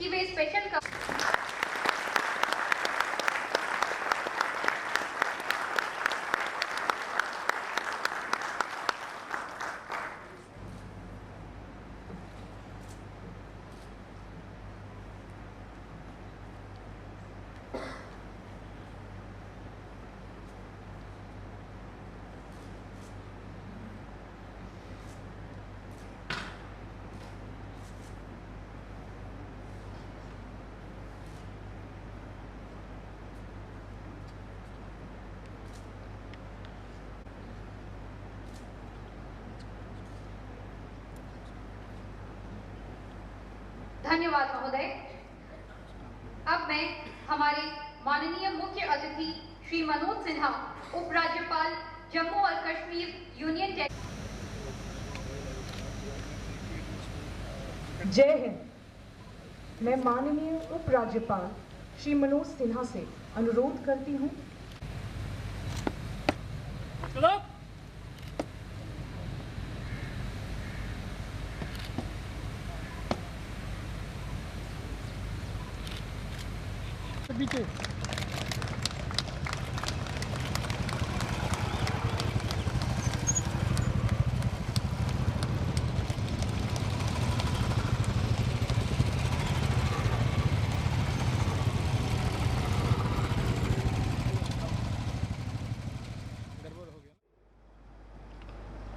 कि वे स्पेशल धन्यवाद महोदय। अब मैं हमारे माननीय मुख्य अतिथि श्री मनोज सिन्हा, उपराज्यपाल जम्मू और कश्मीर यूनियन जय हिंद। मैं माननीय उपराज्यपाल श्री मनोज सिन्हा से अनुरोध करती हूँ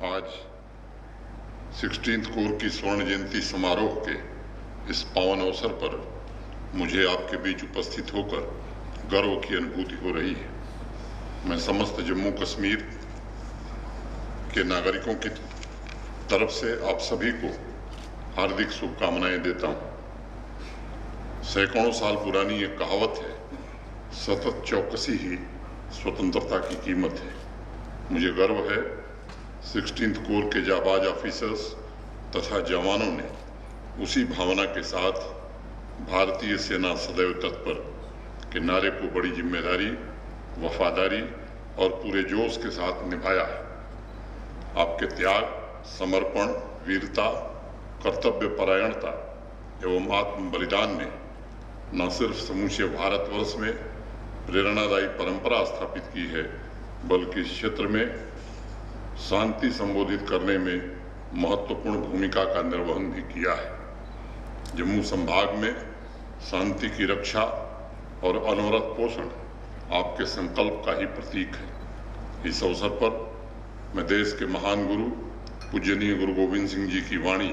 आज 16th कोर की स्वर्ण जयंती समारोह के इस पावन अवसर पर मुझे आपके बीच उपस्थित होकर गर्व की अनुभूति हो रही है। मैं समस्त जम्मू कश्मीर के नागरिकों की तरफ से आप सभी को हार्दिक शुभकामनाएं देता हूं। सैकड़ों साल पुरानी एक कहावत है, सतत चौकसी ही स्वतंत्रता की कीमत है। मुझे गर्व है 16th कोर के जाबाज ऑफिसर्स तथा जवानों ने उसी भावना के साथ भारतीय सेना सदैव तत्पर के नारे को बड़ी जिम्मेदारी, वफादारी और पूरे जोश के साथ निभाया है। आपके त्याग, समर्पण, वीरता, कर्तव्य परायणता एवं आत्म बलिदान ने न सिर्फ समूचे भारतवर्ष में प्रेरणादायी परंपरा स्थापित की है, बल्कि इस क्षेत्र में शांति संबोधित करने में महत्वपूर्ण भूमिका का निर्वहन भी किया है। जम्मू संभाग में शांति की रक्षा और अनवरत पोषण आपके संकल्प का ही प्रतीक है। इस अवसर पर मैं देश के महान गुरु पूजनीय गुरु गोविंद सिंह जी की वाणी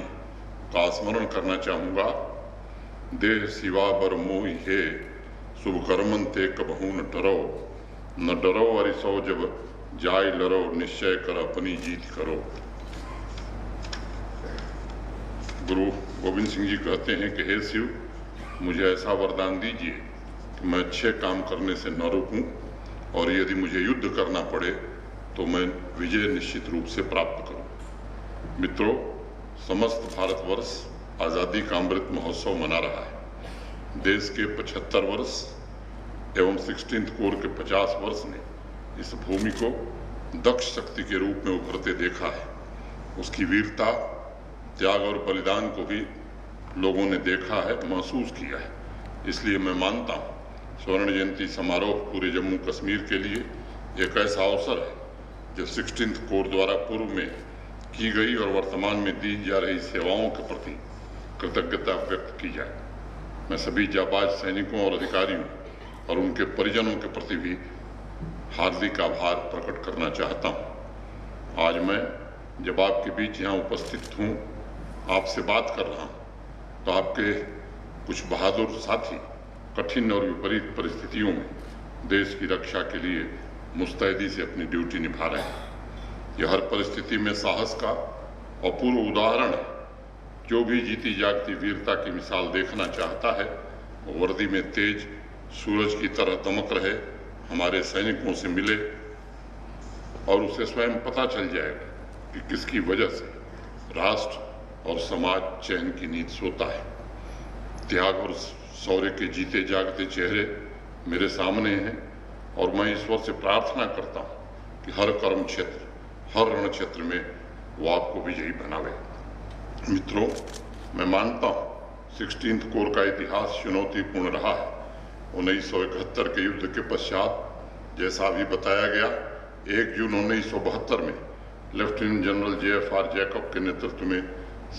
का स्मरण करना चाहूँगा। देह सिवा बर मोहि है, शुभ कर्मन ते कबहू न डरो, न डरो अरिसो जब जाय लरो, निश्चय कर अपनी जीत करो। गुरु गोविंद सिंह जी कहते हैं कि हे शिव, मुझे ऐसा वरदान दीजिए कि मैं अच्छे काम करने से न रुकूं और यदि मुझे युद्ध करना पड़े तो मैं विजय निश्चित रूप से प्राप्त करूं। मित्रों, समस्त भारतवर्ष आज़ादी का अमृत महोत्सव मना रहा है। देश के 75 वर्ष एवं 16th कोर के 50 वर्ष ने इस भूमि को दक्ष शक्ति के रूप में उभरते देखा है। उसकी वीरता, त्याग और बलिदान को भी लोगों ने देखा है, महसूस किया है। इसलिए मैं मानता हूँ स्वर्ण जयंती समारोह पूरे जम्मू कश्मीर के लिए एक ऐसा अवसर है जब 16th कोर द्वारा पूर्व में की गई और वर्तमान में दी जा रही सेवाओं के प्रति कृतज्ञता व्यक्त की जाए। मैं सभी जाबाज सैनिकों और अधिकारियों और उनके परिजनों के प्रति भी हार्दिक आभार प्रकट करना चाहता हूँ। आज मैं जब आपके बीच यहाँ उपस्थित हूँ, आपसे बात कर रहा हूँ, तो आपके कुछ बहादुर साथी कठिन और विपरीत परिस्थितियों में देश की रक्षा के लिए मुस्तैदी से अपनी ड्यूटी निभा रहे हैं। यह हर परिस्थिति में साहस का अपूर्व उदाहरण है। जो भी जीती जागती वीरता की मिसाल देखना चाहता है, वो वर्दी में तेज सूरज की तरह दमक रहे हमारे सैनिकों से मिले और उसे स्वयं पता चल जाएगा कि किसकी वजह से राष्ट्र और समाज चैन की नींद सोता है। त्याग और शौर्य के जीते जागते चेहरे मेरे सामने हैं और मैं ईश्वर से प्रार्थना करता हूँ कि हर कर्म क्षेत्र, हर रण क्षेत्र में वो आपको विजयी बनावे। मित्रों, मैं मानता हूँ 16th कोर का इतिहास चुनौतीपूर्ण रहा है। 1971 के युद्ध के पश्चात जैसा अभी बताया गया, 1 जून 1972 में लेफ्टिनेंट जनरल JFR जैकब के नेतृत्व में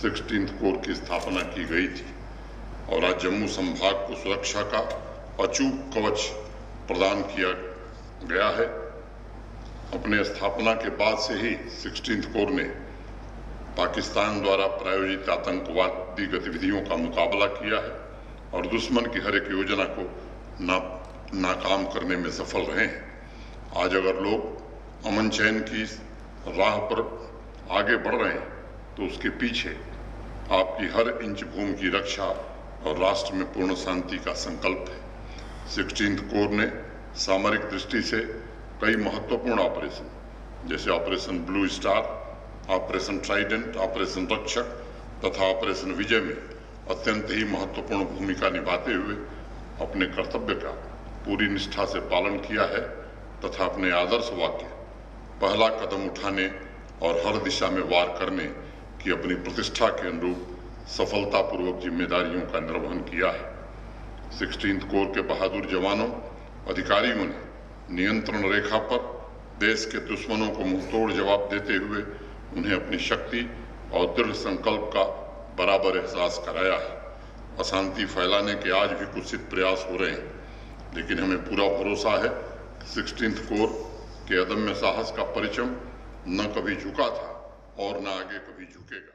16th कोर की स्थापना की गई थी और आज जम्मू संभाग को सुरक्षा का अचूक कवच प्रदान किया गया है। अपने स्थापना के बाद से ही 16th कोर ने पाकिस्तान द्वारा प्रायोजित आतंकवादी गतिविधियों का मुकाबला किया है और दुश्मन की हर एक योजना को नाकाम करने में सफल रहे हैं। आज अगर लोग अमन चैन की राह पर आगे बढ़ रहे हैं तो उसके पीछे आपकी हर इंच भूमि की रक्षा और राष्ट्र में पूर्ण शांति का संकल्प है। 16th कोर ने सामरिक दृष्टि से कई महत्वपूर्ण ऑपरेशन जैसे operation blue star, operation Trident, operation रक्षक तथा ऑपरेशन विजय में अत्यंत ही महत्वपूर्ण भूमिका निभाते हुए अपने कर्तव्य का पूरी निष्ठा से पालन किया है तथा अपने आदर्श वाक्य पहला कदम उठाने और हर दिशा में वार करने की अपनी प्रतिष्ठा के अनुरूप सफलतापूर्वक जिम्मेदारियों का निर्वहन किया है। 16th कोर के बहादुर जवानों, अधिकारियों ने नियंत्रण रेखा पर देश के दुश्मनों को मुंहतोड़ जवाब देते हुए उन्हें अपनी शक्ति और दृढ़ संकल्प का बराबर एहसास कराया है। अशांति फैलाने के आज भी कुत्सित प्रयास हो रहे हैं, लेकिन हमें पूरा भरोसा है कि 16th कोर के अदम्य साहस का परचम न कभी झुका था और न आगे कभी झुकेगा।